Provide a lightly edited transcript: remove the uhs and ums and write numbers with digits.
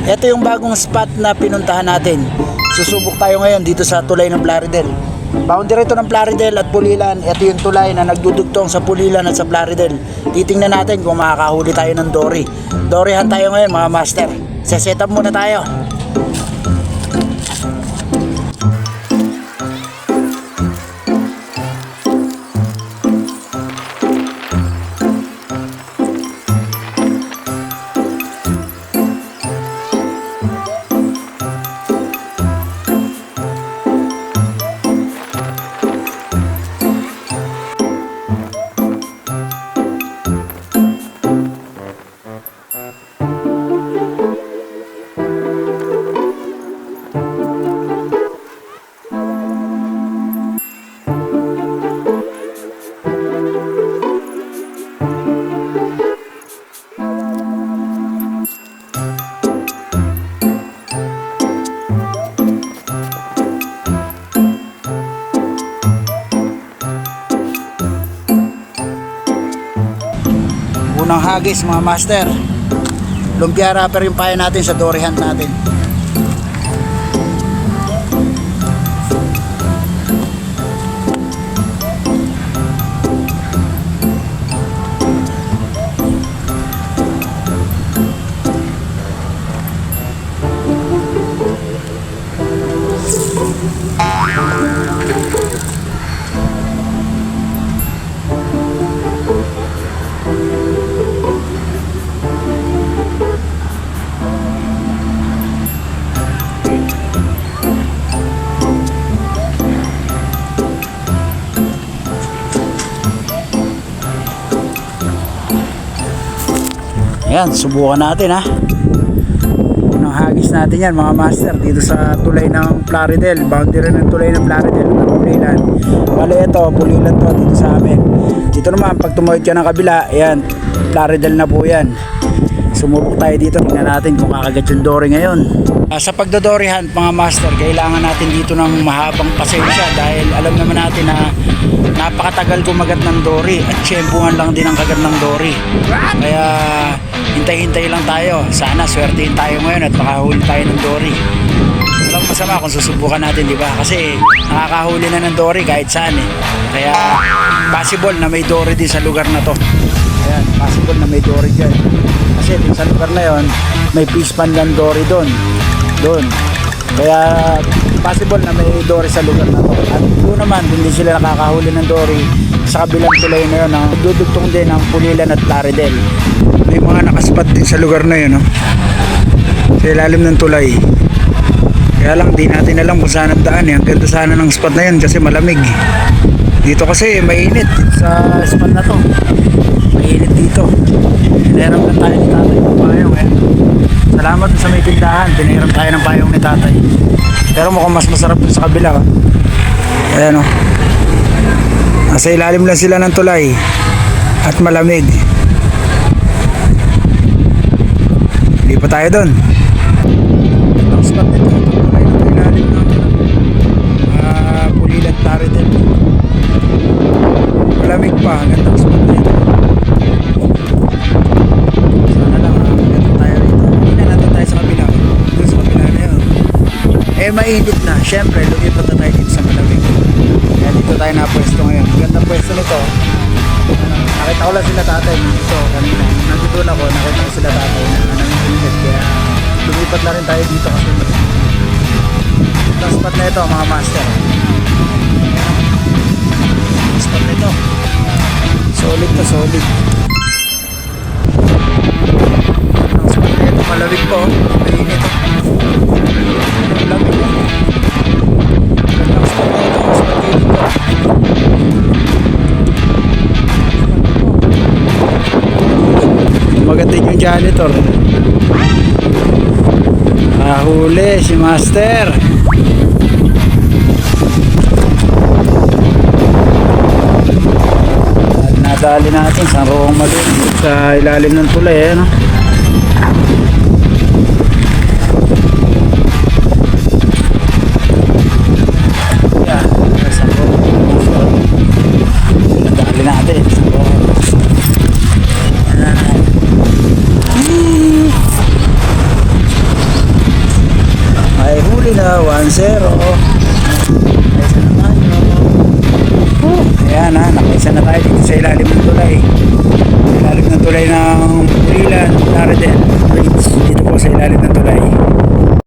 Ito yung bagong spot na pinuntahan natin. Susubok tayo ngayon dito sa tulay ng Plaridel. Boundary ito ng Plaridel at Pulilan. Ito yung tulay na nagdudugtong sa Pulilan at sa Plaridel. Titingnan natin kung makakahuli tayo ng dory. Doryhan tayo ngayon mga master. Set up muna tayo. Unang hagis mga master. Lumpia wrapper yung payo natin sa dory hunt natin. Ayan, subukan natin ha. Unang hagis natin yan mga master dito sa tulay ng Plaridel. Boundary ng tulay ng Plaridel ng Pulilan. Bale ito, Pulilan to dito sa amin. Dito naman pag tumawid ka ng kabila, ayan, Plaridel na po yan. Sumubok tayo dito, tingnan natin kung kakagat yung dory ngayon. Sa pagdodori hunt mga master, kailangan natin dito ng mahabang pasensya dahil alam naman natin na napakatagal kumagat ng dory at tiyempuhan lang din ang kagat ng dory. Kaya hintay-hintay lang tayo. Sana swertein tayo ngayon at makahuli tayo ng dory. Walang masama kung susubukan natin, di ba? Kasi nakakahuli na ng dory kahit saan eh. Kaya possible na may dory din sa lugar na to. Ayan, possible na may dory dyan. Kasi din sa lugar na yon may fish pond ng dory doon. Kaya possible na may dory sa lugar na to. At doon naman, hindi sila nakakahuli ng dory sa kabilang tulay na yun. Dudugtong din ang Pulilan at Plaridel. May mga nakaspat din sa lugar na yun, no? Sa ilalim ng tulay. Kaya lang di natin alam kung saan ang daan eh. Ang ganda sana ng spot na yun kasi malamig. Dito kasi mainit sa spot na to. Mainit dito. Pinahiram lang tayo ni tatay ng payong eh. Salamat sa may tindahan. Pinahiram tayo ng payong ni tatay. Pero mukhang mas masarap dun sa kabila. Ayan o. Nasa ilalim lang sila ng tulay. At malamig. Hindi pa tayo dun. Ang spot nito. Tulay ng ilalim ng Pulilan Plaridel. Malamig pa. Gandang spot nito. Sana lang gandang tayo rito. Hindi na natin tayo sa kabila. Doon sa kabila na yun. Eh mainit na. Siyempre lumipat na tayo dito sa malamig. Kaya dito tayo napwesto ngayon. Gandang pwesto nito. Nakita ko lang sila tatay dito kanina. Nandito ako, nakita ko sila tatay na nanginginig. Kaya lumipat na rin tayo dito kasi ang spot na ito mga master. Spot na ito. Solid to solid. Ang spot na ito malamig po. Mainit. Malamig. Ang spot na ito. Ang spot na ito. Magating yung janitor. Huli si master. At nadali natin sa roong maliit sa ilalim ng tulay no? Yan, sa roong nadali natin sa roong. Manila, 1-0. Nakaisa naman yun. Ayan ha, nakaisa na tayo dito sa ilalim ng tulay. Ilalim ng tulay ng Pulilan, Plaridel.